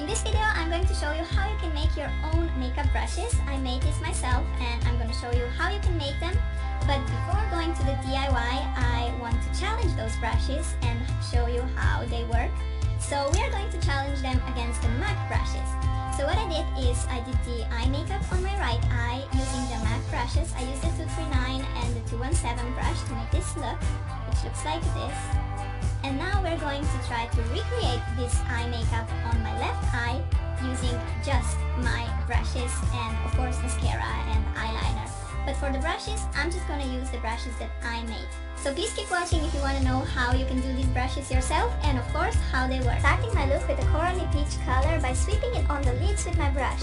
In this video, I'm going to show you how you can make your own makeup brushes. I made this myself and I'm going to show you how you can make them. But before going to the DIY, I want to challenge those brushes and show you how they work. So we are going to challenge them against the MAC brushes. So what I did is I did the eye makeup on my right eye using the MAC brushes. I used the 239 and the 217 brush to make this look, which looks like this. And now we're going to try to recreate this eye makeup on my left eye using just my brushes and of course mascara and eyeliner. But for the brushes, I'm just going to use the brushes that I made. So please keep watching if you want to know how you can do these brushes yourself and of course how they work. Starting my look with a corally peach color by sweeping it on the lids with my brush.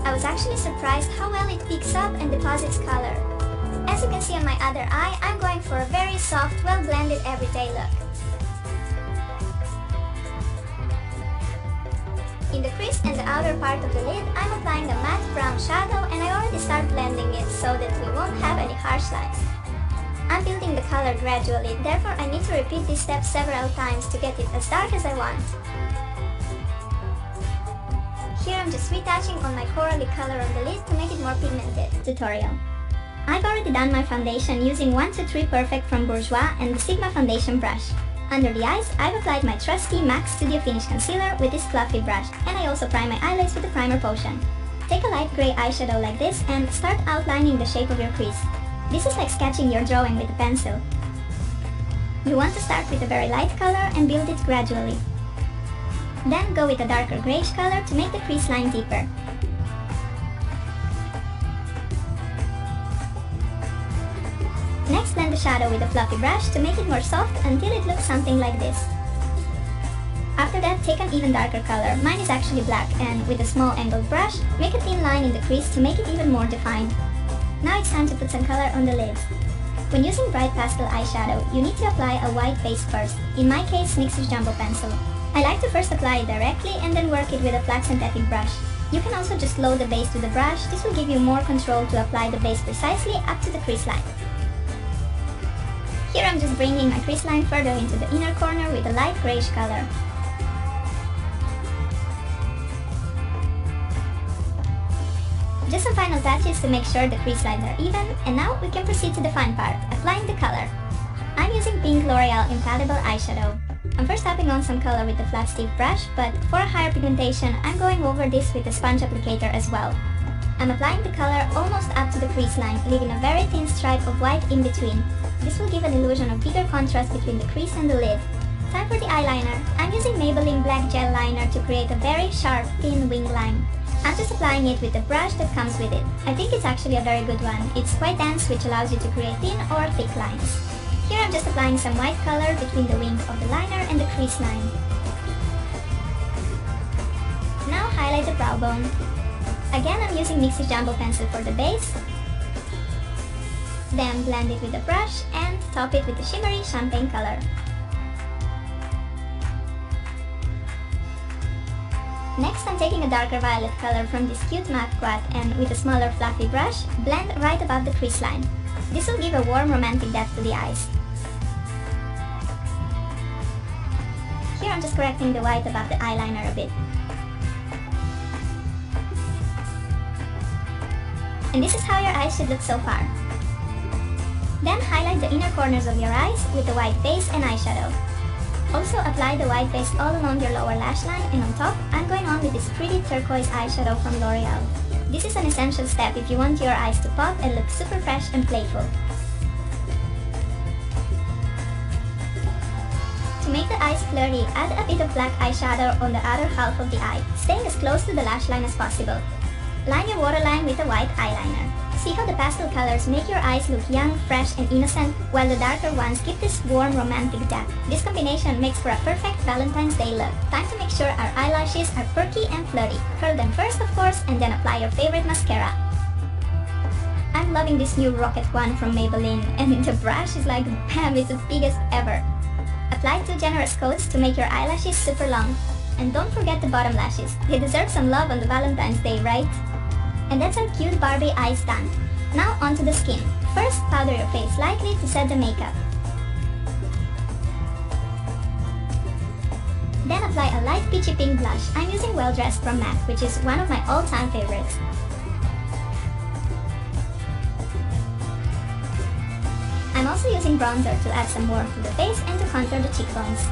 I was actually surprised how well it picks up and deposits color. As you can see on my other eye, I'm going for a very soft, well-blended everyday look. In the crease and the outer part of the lid, I'm applying the matte brown shadow and I already start blending it so that we won't have any harsh lines. I'm building the color gradually, therefore I need to repeat this step several times to get it as dark as I want. Here I'm just retouching on my corally color on the lid to make it more pigmented. Tutorial. I've already done my foundation using 123 Perfect from Bourjois and the Sigma foundation brush. Under the eyes, I've applied my trusty MAC Studio Finish concealer with this fluffy brush, and I also prime my eyelids with the primer potion. Take a light grey eyeshadow like this and start outlining the shape of your crease. This is like sketching your drawing with a pencil. You want to start with a very light color and build it gradually. Then go with a darker greyish color to make the crease line deeper. Next, blend the shadow with a fluffy brush to make it more soft until it looks something like this. After that, take an even darker color, mine is actually black, and with a small angled brush, make a thin line in the crease to make it even more defined. Now it's time to put some color on the lids. When using bright pastel eyeshadow, you need to apply a white base first, in my case NYX's Jumbo Pencil. I like to first apply it directly and then work it with a flat synthetic brush. You can also just load the base to the brush, this will give you more control to apply the base precisely up to the crease line. Here I'm just bringing my crease line further into the inner corner with a light greyish color. Just some final touches to make sure the crease lines are even, and now we can proceed to the fun part, applying the color. I'm using pink L'Oreal Infallible eyeshadow. I'm first tapping on some color with the flat stiff brush, but for a higher pigmentation, I'm going over this with a sponge applicator as well. I'm applying the color almost up to the crease line, leaving a very thin stripe of white in between. This will give an illusion of bigger contrast between the crease and the lid. Time for the eyeliner. I'm using Maybelline Black Gel Liner to create a very sharp, thin wing line. I'm just applying it with the brush that comes with it. I think it's actually a very good one. It's quite dense, which allows you to create thin or thick lines. Here I'm just applying some white color between the wings of the liner and the crease line. Now highlight the brow bone. Again, I'm using NYX's Jumbo Pencil for the base. Then blend it with a brush and top it with a shimmery champagne color. Next, I'm taking a darker violet color from this cute matte quad and with a smaller fluffy brush, blend right above the crease line. This will give a warm romantic depth to the eyes. Here I'm just correcting the white above the eyeliner a bit. And this is how your eyes should look so far. Then highlight the inner corners of your eyes with the white base and eyeshadow. Also apply the white base all along your lower lash line, and on top, I'm going on with this pretty turquoise eyeshadow from L'Oreal. This is an essential step if you want your eyes to pop and look super fresh and playful. To make the eyes flirty, add a bit of black eyeshadow on the other half of the eye, staying as close to the lash line as possible. Line your waterline with a white eyeliner. See how the pastel colors make your eyes look young, fresh, and innocent, while the darker ones give this warm, romantic depth. This combination makes for a perfect Valentine's Day look. Time to make sure our eyelashes are perky and flirty. Curl them first, of course, and then apply your favorite mascara. I'm loving this new Rocket one from Maybelline, and the brush is like, bam, it's the biggest ever. Apply 2 generous coats to make your eyelashes super long. And don't forget the bottom lashes. They deserve some love on the Valentine's Day, right? And that's our cute Barbie eyes done. Now onto the skin. First, powder your face lightly to set the makeup. Then apply a light peachy pink blush. I'm using Well Dressed from MAC, which is one of my all-time favorites. I'm also using bronzer to add some warmth to the face and to contour the cheekbones.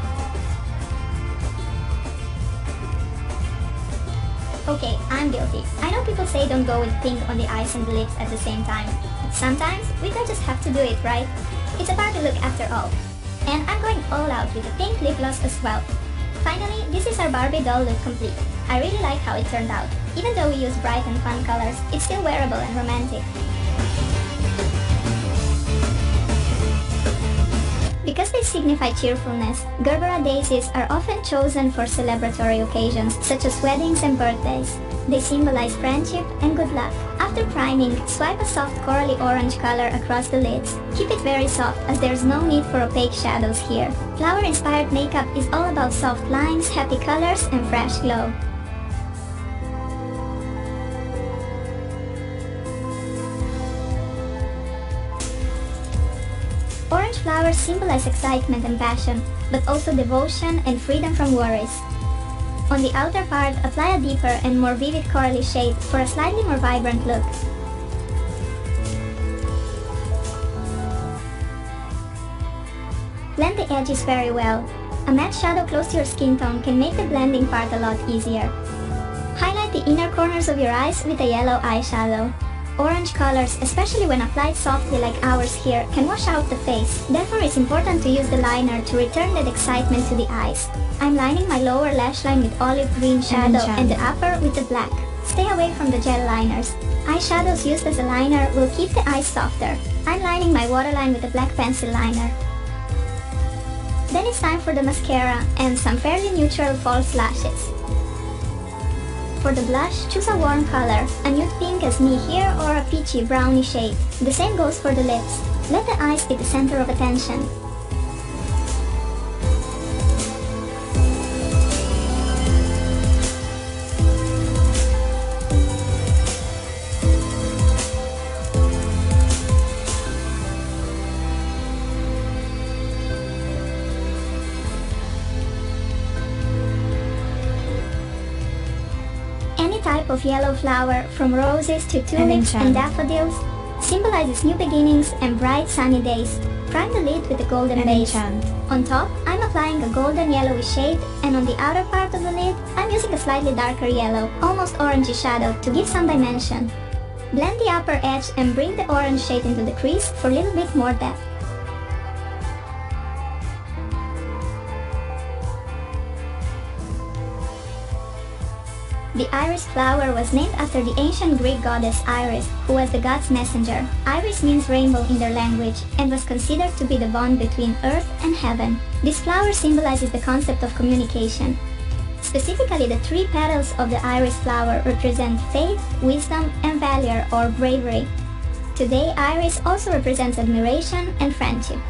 Okay, I'm guilty. I know people say don't go with pink on the eyes and the lips at the same time. But sometimes, we don't just have to do it, right? It's a party look after all. And I'm going all out with a pink lip gloss as well. Finally, this is our Barbie doll look complete. I really like how it turned out. Even though we use bright and fun colors, it's still wearable and romantic. Because they signify cheerfulness, Gerbera daisies are often chosen for celebratory occasions such as weddings and birthdays. They symbolize friendship and good luck. After priming, swipe a soft corally orange color across the lids. Keep it very soft as there's no need for opaque shadows here. Flower-inspired makeup is all about soft lines, happy colors, and fresh glow. Orange flowers symbolize excitement and passion, but also devotion and freedom from worries. On the outer part, apply a deeper and more vivid corally shade for a slightly more vibrant look. Blend the edges very well. A matte shadow close to your skin tone can make the blending part a lot easier. Highlight the inner corners of your eyes with a yellow eyeshadow. Orange colors, especially when applied softly like ours here, can wash out the face. Therefore, it's important to use the liner to return that excitement to the eyes. I'm lining my lower lash line with olive green shadow and the upper with the black. Stay away from the gel liners. Eyeshadows used as a liner will keep the eyes softer. I'm lining my waterline with a black pencil liner. Then it's time for the mascara and some fairly neutral false lashes. For the blush, choose a warm color, a nude pink as me here or a peachy browny shade. The same goes for the lips. Let the eyes be the center of attention. Any type of yellow flower, from roses to tulips and daffodils, symbolizes new beginnings and bright sunny days. Prime the lid with a golden base. On top, I'm applying a golden yellowy shade, and on the outer part of the lid, I'm using a slightly darker yellow, almost orangey shadow to give some dimension. Blend the upper edge and bring the orange shade into the crease for a little bit more depth. The iris flower was named after the ancient Greek goddess Iris, who was the god's messenger. Iris means rainbow in their language and was considered to be the bond between earth and heaven. This flower symbolizes the concept of communication. Specifically, the three petals of the iris flower represent faith, wisdom, and valor or bravery. Today, iris also represents admiration and friendship.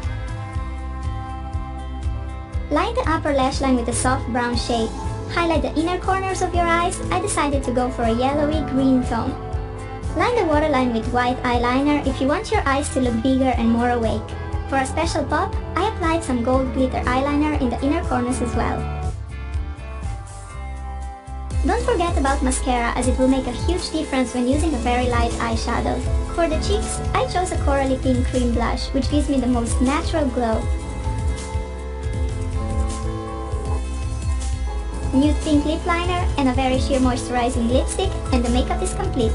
Line the upper lash line with a soft brown shade. Highlight the inner corners of your eyes. I decided to go for a yellowy green tone. Line the waterline with white eyeliner if you want your eyes to look bigger and more awake. For a special pop, I applied some gold glitter eyeliner in the inner corners as well. Don't forget about mascara as it will make a huge difference when using a very light eyeshadow. For the cheeks, I chose a corally pink cream blush which gives me the most natural glow. Nude pink lip liner and a very sheer moisturizing lipstick, and the makeup is complete.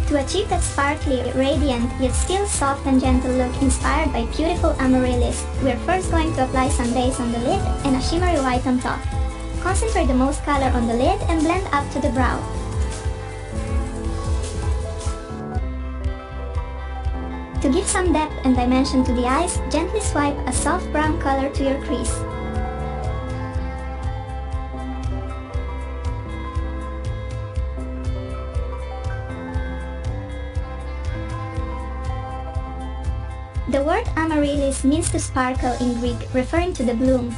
To achieve that sparkly, radiant, yet still soft and gentle look inspired by beautiful amaryllis, we're first going to apply some base on the lid and a shimmery white on top. Concentrate the most color on the lid and blend up to the brow. To give some depth and dimension to the eyes, gently swipe a soft brown color to your crease. The word amaryllis means to sparkle in Greek, referring to the bloom.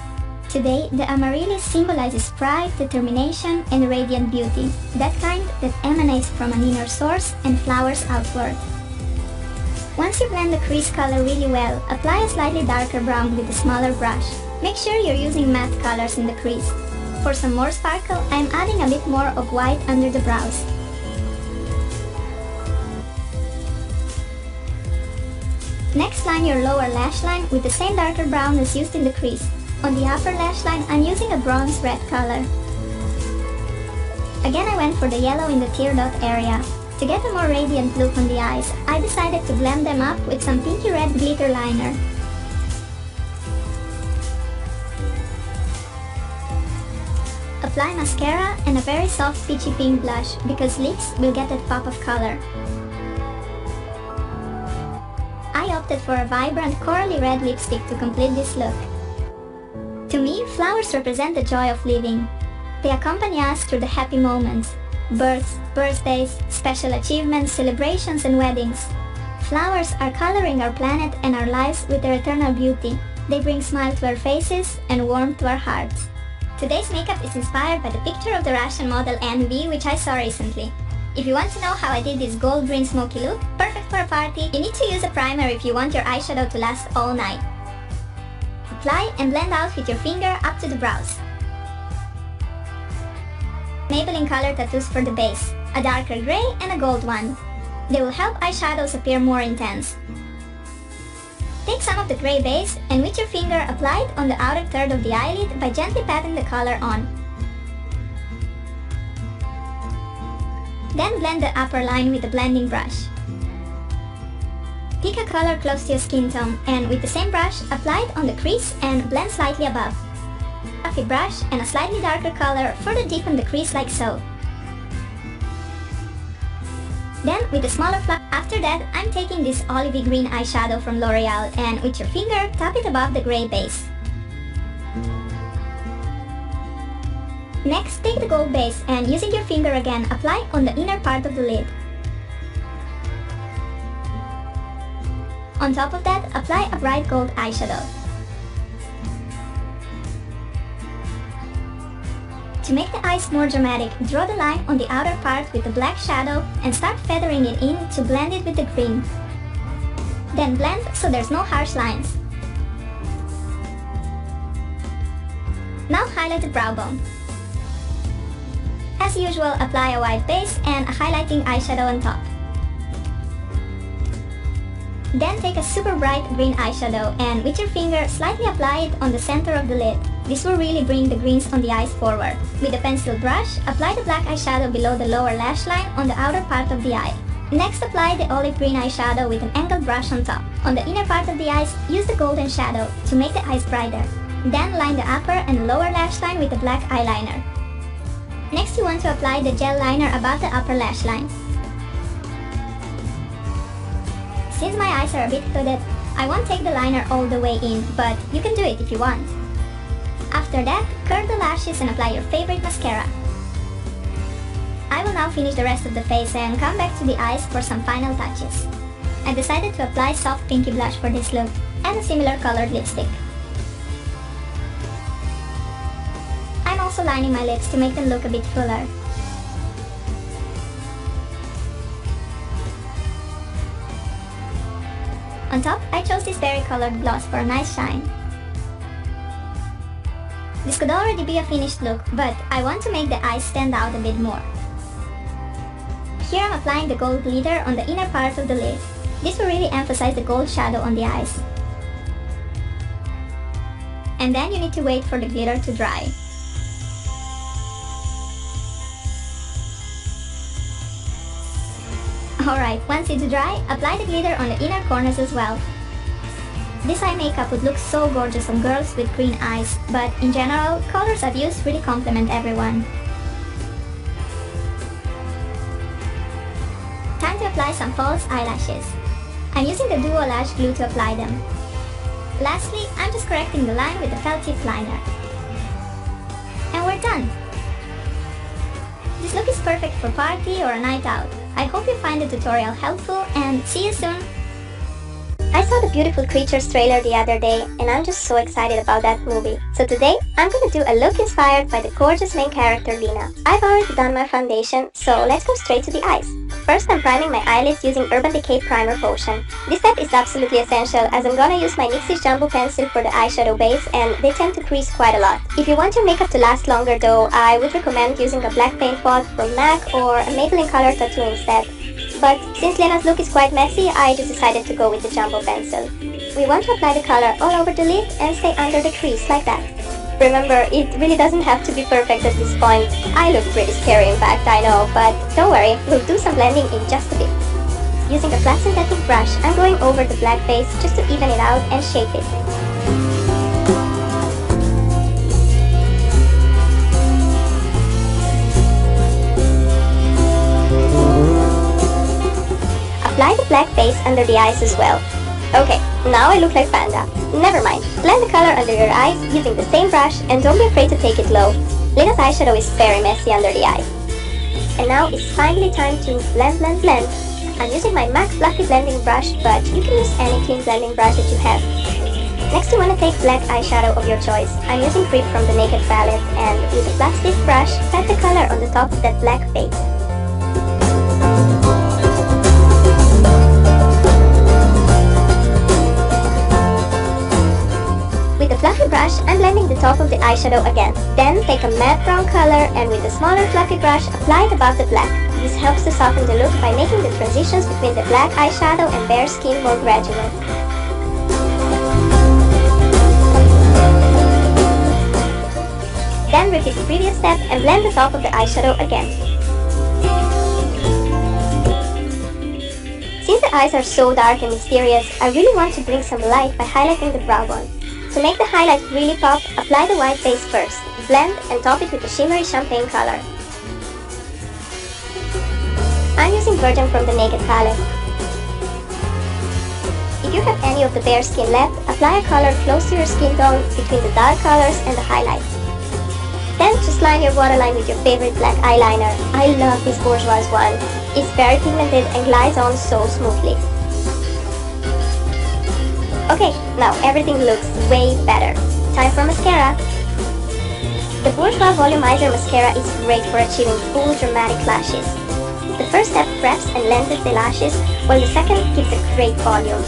Today, the amaryllis symbolizes pride, determination, and radiant beauty, that kind that emanates from an inner source and flowers outward. Once you blend the crease color really well, apply a slightly darker brown with a smaller brush. Make sure you're using matte colors in the crease. For some more sparkle, I'm adding a bit more of white under the brows. Next, line your lower lash line with the same darker brown as used in the crease. On the upper lash line, I'm using a bronze red color. Again, I went for the yellow in the tear dot area. To get a more radiant look on the eyes, I decided to blend them up with some pinky red glitter liner. Apply mascara and a very soft peachy pink blush because lips will get that pop of color. I opted for a vibrant corally red lipstick to complete this look. To me, flowers represent the joy of living. They accompany us through the happy moments. Births, birthdays, special achievements, celebrations, and weddings. Flowers are coloring our planet and our lives with their eternal beauty. They bring smile to our faces and warmth to our hearts. Today's makeup is inspired by the picture of the Russian model Envy, which I saw recently. If you want to know how I did this gold green smoky look, perfect for a party, you need to use a primer if you want your eyeshadow to last all night. Apply and blend out with your finger up to the brows. Maybelline color tattoos for the base, a darker gray and a gold one. They will help eyeshadows appear more intense. Take some of the gray base and with your finger apply it on the outer third of the eyelid by gently patting the color on. Then blend the upper line with a blending brush. Pick a color close to your skin tone and with the same brush, apply it on the crease and blend slightly above. A fluffy brush and a slightly darker color further deepen the crease like so. Then with a smaller fluff, after that I'm taking this olivey green eyeshadow from L'Oreal and with your finger tap it above the gray base. Next, take the gold base and using your finger again, apply on the inner part of the lid. On top of that, apply a bright gold eyeshadow. To make the eyes more dramatic, draw the line on the outer part with the black shadow and start feathering it in to blend it with the green. Then blend so there's no harsh lines. Now highlight the brow bone. As usual, apply a white base and a highlighting eyeshadow on top. Then take a super bright green eyeshadow and with your finger slightly apply it on the center of the lid. This will really bring the greens on the eyes forward. With a pencil brush, apply the black eyeshadow below the lower lash line on the outer part of the eye. Next, apply the olive green eyeshadow with an angled brush on top. On the inner part of the eyes, use the golden shadow to make the eyes brighter. Then line the upper and lower lash line with the black eyeliner. Next, you want to apply the gel liner above the upper lash line. Since my eyes are a bit hooded, I won't take the liner all the way in, but you can do it if you want. After that, curl the lashes and apply your favorite mascara. I will now finish the rest of the face and come back to the eyes for some final touches. I decided to apply soft pinky blush for this look and a similar colored lipstick. I'm also lining my lips to make them look a bit fuller. On top, I chose this berry colored gloss for a nice shine. This could already be a finished look, but I want to make the eyes stand out a bit more. Here I'm applying the gold glitter on the inner part of the lid. This will really emphasize the gold shadow on the eyes. And then you need to wait for the glitter to dry. Alright, once it's dry, apply the glitter on the inner corners as well. This eye makeup would look so gorgeous on girls with green eyes, but in general, colors I've used really complement everyone. Time to apply some false eyelashes. I'm using the Duo Lash Glue to apply them. Lastly, I'm just correcting the line with the felt tip liner. And we're done! This look is perfect for party or a night out. I hope you find the tutorial helpful and see you soon! I saw the Beautiful Creatures trailer the other day and I'm just so excited about that movie. So today, I'm gonna do a look inspired by the gorgeous main character Lina. I've already done my foundation, so let's go straight to the eyes. First, I'm priming my eyelids using Urban Decay Primer Potion. This step is absolutely essential as I'm gonna use my NYX's Jumbo Pencil for the eyeshadow base and they tend to crease quite a lot. If you want your makeup to last longer though, I would recommend using a black paint pot from MAC or a Maybelline Color Tattoo instead. But since Lena's look is quite messy, I just decided to go with the Jumbo Pencil. We want to apply the color all over the lid and stay under the crease like that. Remember, it really doesn't have to be perfect at this point. I look pretty scary in fact, I know, but don't worry, we'll do some blending in just a bit. Using a flat synthetic brush, I'm going over the black base just to even it out and shape it. Apply the black base under the eyes as well. Okay, now I look like Panda. Never mind, blend the color under your eyes using the same brush and don't be afraid to take it low. Lena's eyeshadow is very messy under the eyes. And now it's finally time to blend. I'm using my MAC Fluffy blending brush, but you can use any clean blending brush that you have. Next you want to take black eyeshadow of your choice. I'm using Creep from the Naked palette and with a flat stiff brush, pat the color on the top of that black base. With a fluffy brush, I'm blending the top of the eyeshadow again. Then take a matte brown color and with a smaller fluffy brush, apply it above the black. This helps to soften the look by making the transitions between the black eyeshadow and bare skin more gradual. Then repeat the previous step and blend the top of the eyeshadow again. Since the eyes are so dark and mysterious, I really want to bring some light by highlighting the brow bone. To make the highlight really pop, apply the white base first, blend and top it with a shimmery champagne color. I'm using Virgin from the Naked palette. If you have any of the bare skin left, apply a color close to your skin tone between the dark colors and the highlights. Then just line your waterline with your favorite black eyeliner. I love this Bourjois one. It's very pigmented and glides on so smoothly. Okay, now everything looks way better. Time for mascara. The Bourjois Volumizer Mascara is great for achieving full dramatic lashes. The first step preps and lenses the lashes, while the second gives a great volume.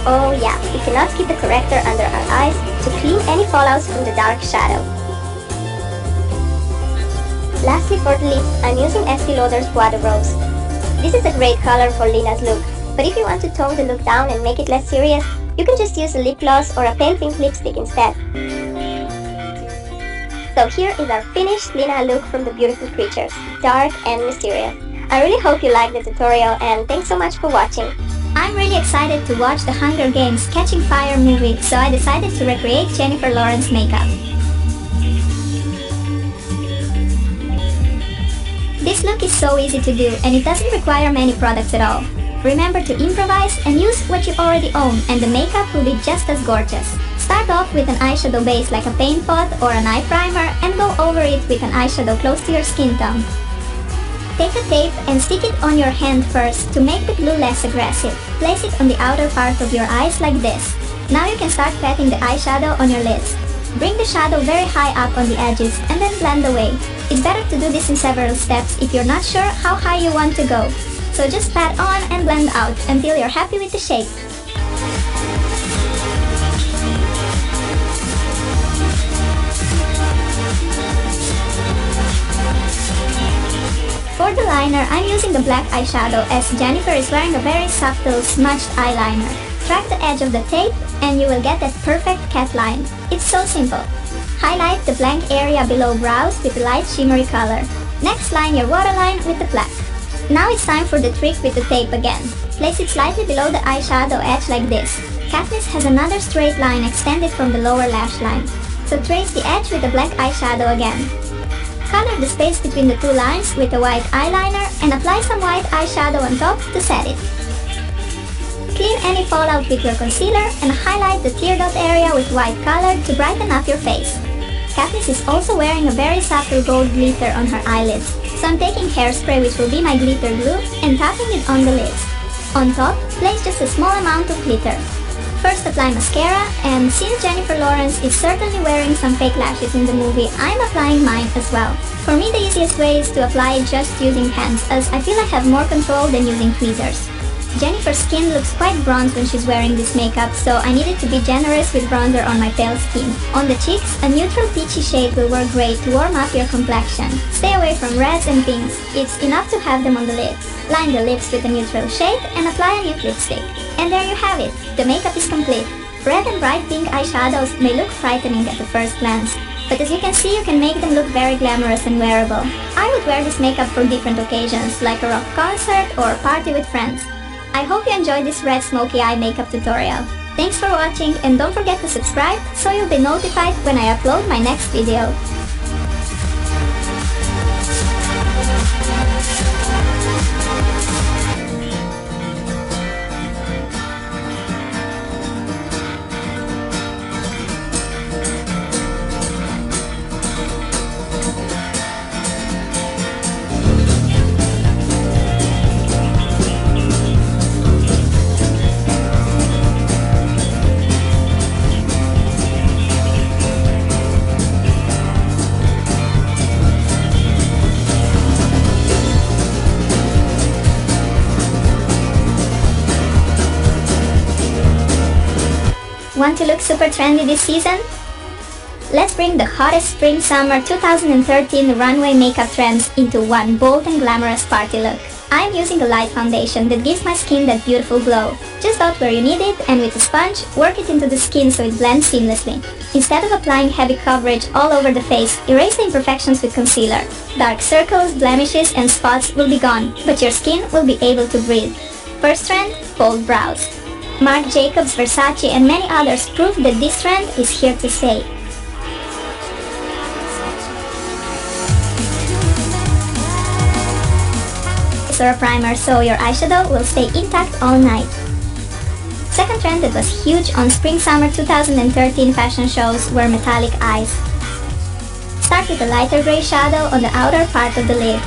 Oh yeah, we cannot skip the corrector under our eyes to clean any fallouts from the dark shadow. Lastly for the lips, I'm using Estee Lauder's Bois de Rose. This is a great color for Lena's look. But if you want to tone the look down and make it less serious, you can just use a lip gloss or a pale pink lipstick instead. So here is our finished Lena look from the Beautiful Creatures, dark and mysterious. I really hope you liked the tutorial and thanks so much for watching. I'm really excited to watch the Hunger Games Catching Fire movie, so I decided to recreate Jennifer Lawrence's makeup. This look is so easy to do and it doesn't require many products at all. Remember to improvise and use what you already own and the makeup will be just as gorgeous. Start off with an eyeshadow base like a paint pot or an eye primer and go over it with an eyeshadow close to your skin tone. Take a tape and stick it on your hand first to make the glue less aggressive. Place it on the outer part of your eyes like this. Now you can start patting the eyeshadow on your lids. Bring the shadow very high up on the edges and then blend away. It's better to do this in several steps if you're not sure how high you want to go. So just pat on and blend out until you're happy with the shape. For the liner, I'm using the black eyeshadow as Jennifer is wearing a very subtle smudged eyeliner. Track the edge of the tape and you will get that perfect cat line. It's so simple. Highlight the blank area below brows with a light shimmery color. Next, line your waterline with the black. Now it's time for the trick with the tape again. Place it slightly below the eyeshadow edge like this. Katniss has another straight line extended from the lower lash line. So trace the edge with the black eyeshadow again. Color the space between the two lines with a white eyeliner and apply some white eyeshadow on top to set it. Clean any fallout with your concealer and highlight the tear dot area with white color to brighten up your face. Katniss is also wearing a very subtle gold glitter on her eyelids, so I'm taking hairspray which will be my glitter glue and tapping it on the lids. On top, place just a small amount of glitter. First apply mascara, and since Jennifer Lawrence is certainly wearing some fake lashes in the movie, I'm applying mine as well. For me, the easiest way is to apply it just using hands, as I feel I have more control than using tweezers. Jennifer's skin looks quite bronze when she's wearing this makeup, so I needed to be generous with bronzer on my pale skin. On the cheeks, a neutral peachy shade will work great to warm up your complexion. Stay away from reds and pinks, it's enough to have them on the lid. Line the lips with a neutral shade and apply a nude lipstick. And there you have it, the makeup is complete. Red and bright pink eyeshadows may look frightening at the first glance, but as you can see, you can make them look very glamorous and wearable. I would wear this makeup for different occasions, like a rock concert or a party with friends. I hope you enjoyed this red smoky eye makeup tutorial. Thanks for watching, and don't forget to subscribe so you'll be notified when I upload my next video. Want to look super trendy this season? Let's bring the hottest spring-summer 2013 runway makeup trends into one bold and glamorous party look. I'm using a light foundation that gives my skin that beautiful glow. Just dot where you need it, and with a sponge, work it into the skin so it blends seamlessly. Instead of applying heavy coverage all over the face, erase the imperfections with concealer. Dark circles, blemishes, and spots will be gone, but your skin will be able to breathe. First trend, bold brows. Marc Jacobs, Versace, and many others prove that this trend is here to stay. Or a primer so your eyeshadow will stay intact all night. Second trend that was huge on Spring-Summer 2013 fashion shows were metallic eyes. Start with a lighter gray shadow on the outer part of the lid.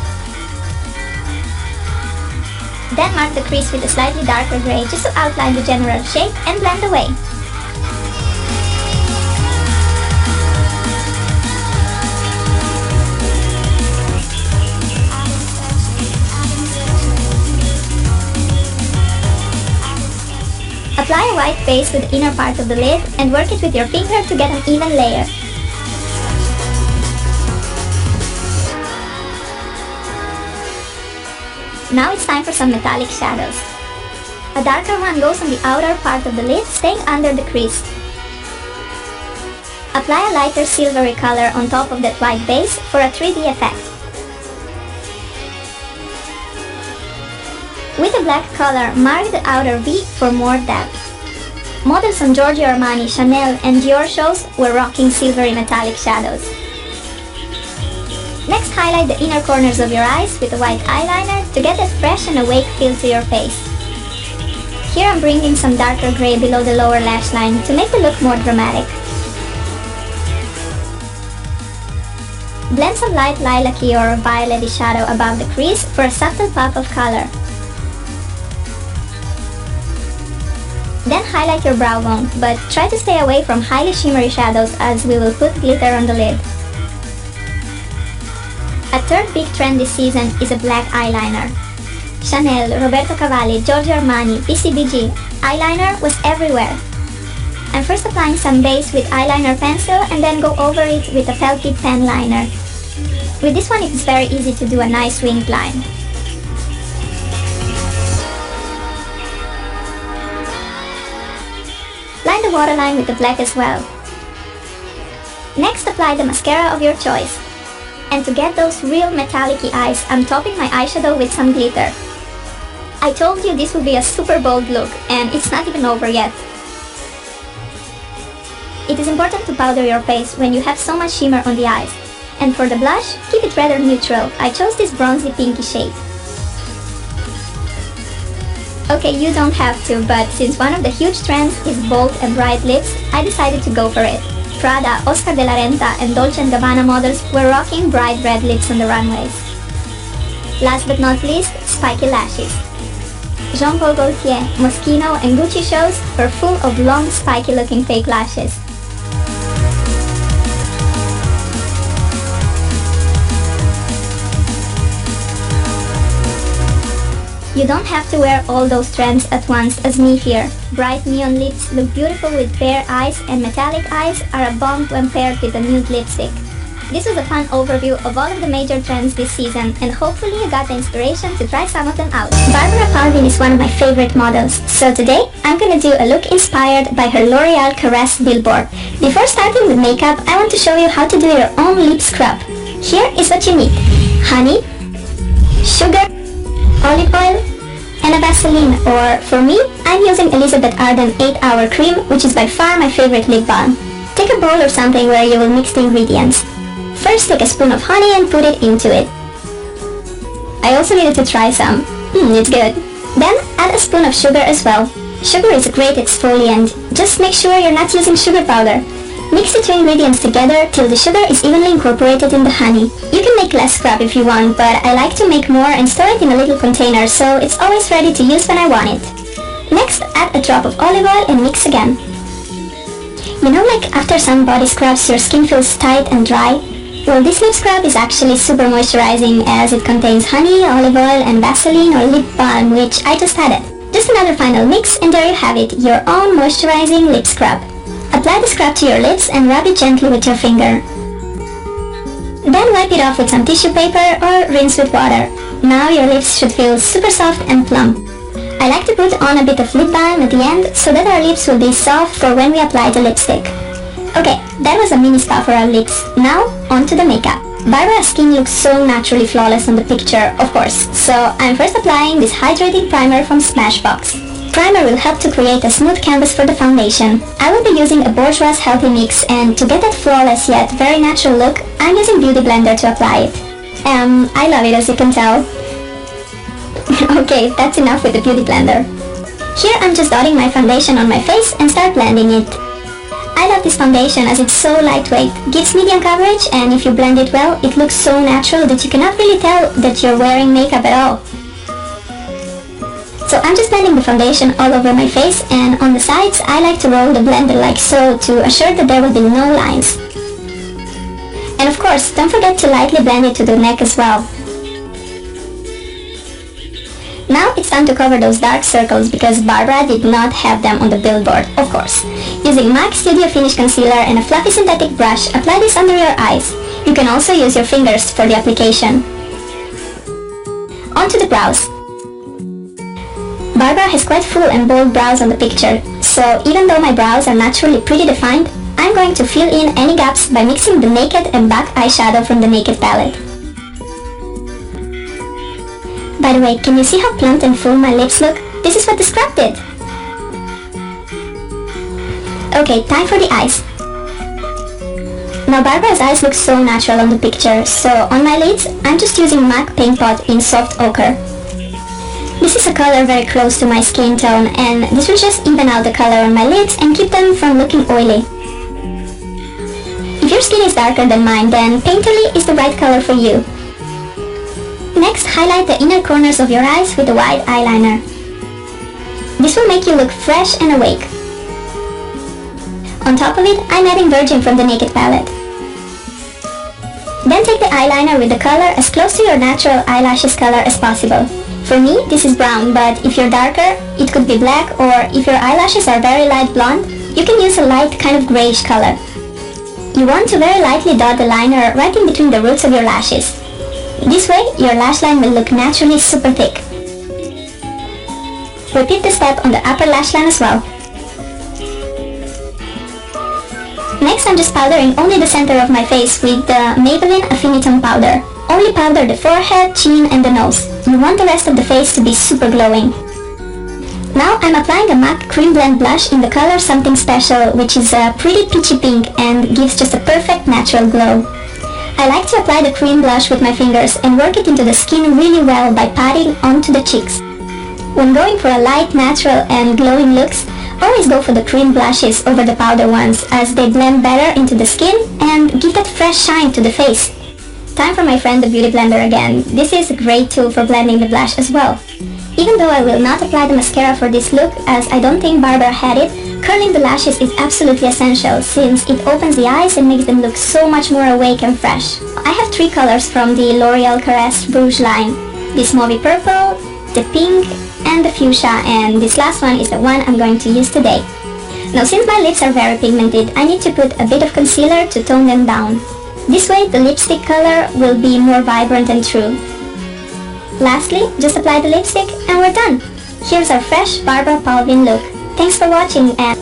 Then mark the crease with a slightly darker gray just to outline the general shape and blend away. Apply a white base to the inner part of the lid and work it with your finger to get an even layer. Now it's time for some metallic shadows. A darker one goes on the outer part of the lid, staying under the crease. Apply a lighter silvery color on top of that white base for a 3D effect. With a black color, mark the outer V for more depth. Models on Giorgio Armani, Chanel, and Dior shows were rocking silvery metallic shadows. Next, highlight the inner corners of your eyes with a white eyeliner to get that fresh and awake feel to your face. Here I'm bringing some darker gray below the lower lash line to make the look more dramatic. Blend some light lilac-y or violet-y shadow above the crease for a subtle pop of color. Then highlight your brow bone, but try to stay away from highly shimmery shadows as we will put glitter on the lid. A third big trend this season is a black eyeliner. Chanel, Roberto Cavalli, Giorgio Armani, BCBG, eyeliner was everywhere. I'm first applying some base with eyeliner pencil and then go over it with a Pelkey pen liner. With this one it's very easy to do a nice winged line. Line the waterline with the black as well. Next, apply the mascara of your choice. And to get those real metallic-y eyes, I'm topping my eyeshadow with some glitter. I told you this would be a super bold look, and it's not even over yet. It is important to powder your face when you have so much shimmer on the eyes. And for the blush, keep it rather neutral. I chose this bronzy pinky shade. Okay, you don't have to, but since one of the huge trends is bold and bright lips, I decided to go for it. Prada, Oscar de la Renta, and Dolce & Gabbana models were rocking bright red lips on the runways. Last but not least, spiky lashes. Jean Paul Gaultier, Moschino, and Gucci shows were full of long, spiky looking fake lashes. You don't have to wear all those trends at once as me here. Bright neon lips look beautiful with bare eyes, and metallic eyes are a bomb when paired with a nude lipstick. This was a fun overview of all of the major trends this season, and hopefully you got the inspiration to try some of them out. Barbara Palvin is one of my favorite models, so today I'm gonna do a look inspired by her L'Oreal Caress billboard. Before starting with makeup, I want to show you how to do your own lip scrub. Here is what you need: honey, sugar, olive oil, and a Vaseline, or for me, I'm using Elizabeth Arden 8-Hour Cream, which is by far my favorite lip balm. Take a bowl or something where you will mix the ingredients. First, take a spoon of honey and put it into it. I also needed to try some. It's good. Then, add a spoon of sugar as well. Sugar is a great exfoliant. Just make sure you're not using sugar powder. Mix the two ingredients together till the sugar is evenly incorporated in the honey. You can make less scrub if you want, but I like to make more and store it in a little container so it's always ready to use when I want it. Next, add a drop of olive oil and mix again. You know, like after some body scrubs your skin feels tight and dry? Well, this lip scrub is actually super moisturizing as it contains honey, olive oil, and Vaseline or lip balm, which I just added. Just another final mix and there you have it, your own moisturizing lip scrub. Apply the scrub to your lips and rub it gently with your finger. Then wipe it off with some tissue paper or rinse with water. Now your lips should feel super soft and plump. I like to put on a bit of lip balm at the end so that our lips will be soft for when we apply the lipstick. Okay, that was a mini spa for our lips. Now, on to the makeup. Barbara's skin looks so naturally flawless on the picture, of course, so I'm first applying this hydrating primer from Smashbox. Primer will help to create a smooth canvas for the foundation. I will be using a Bourjois Healthy Mix, and to get that flawless yet very natural look, I'm using Beauty Blender to apply it. I love it, as you can tell. Okay, that's enough with the Beauty Blender. Here I'm just dotting my foundation on my face and start blending it. I love this foundation as it's so lightweight, gives medium coverage, and if you blend it well, it looks so natural that you cannot really tell that you're wearing makeup at all. So I'm just blending the foundation all over my face, and on the sides I like to roll the blender like so to assure that there will be no lines. And of course, don't forget to lightly blend it to the neck as well. Now it's time to cover those dark circles because Barbara did not have them on the billboard, of course. Using MAC Studio Finish Concealer and a fluffy synthetic brush, apply this under your eyes. You can also use your fingers for the application. On to the brows. Barbara has quite full and bold brows on the picture, so even though my brows are naturally pretty defined, I'm going to fill in any gaps by mixing the Naked and Back eyeshadow from the Naked palette. By the way, can you see how plump and full my lips look? This is what the scrub did! Okay, time for the eyes. Now Barbara's eyes look so natural on the picture, so on my lids, I'm just using MAC Paint Pot in Soft Ochre. This is a color very close to my skin tone, and this will just even out the color on my lids and keep them from looking oily. If your skin is darker than mine, then Painterly is the right color for you. Next, highlight the inner corners of your eyes with a wide eyeliner. This will make you look fresh and awake. On top of it, I'm adding Virgin from the Naked palette. Then take the eyeliner with the color as close to your natural eyelashes color as possible. For me, this is brown, but if you're darker, it could be black, or if your eyelashes are very light blonde, you can use a light kind of grayish color. You want to very lightly dot the liner right in between the roots of your lashes. This way, your lash line will look naturally super thick. Repeat the step on the upper lash line as well. Next, I'm just powdering only the center of my face with the Maybelline Affinitum powder. Only powder the forehead, chin, and the nose. You want the rest of the face to be super glowing. Now I'm applying a MAC Cream Blend blush in the color Something Special, which is a pretty peachy pink and gives just a perfect natural glow. I like to apply the cream blush with my fingers and work it into the skin really well by patting onto the cheeks. When going for a light, natural, and glowing looks, always go for the cream blushes over the powder ones as they blend better into the skin and give that fresh shine to the face. Time for my friend the Beauty Blender again. This is a great tool for blending the blush as well. Even though I will not apply the mascara for this look, as I don't think Barbara had it, curling the lashes is absolutely essential since it opens the eyes and makes them look so much more awake and fresh. I have 3 colors from the L'Oreal Caresse Rouge line. This mauvey purple, the pink, and the fuchsia, and this last one is the one I'm going to use today. Now since my lips are very pigmented, I need to put a bit of concealer to tone them down. This way the lipstick color will be more vibrant and true. Lastly, just apply the lipstick and we're done! Here's our fresh Barbara Palvin look. Thanks for watching and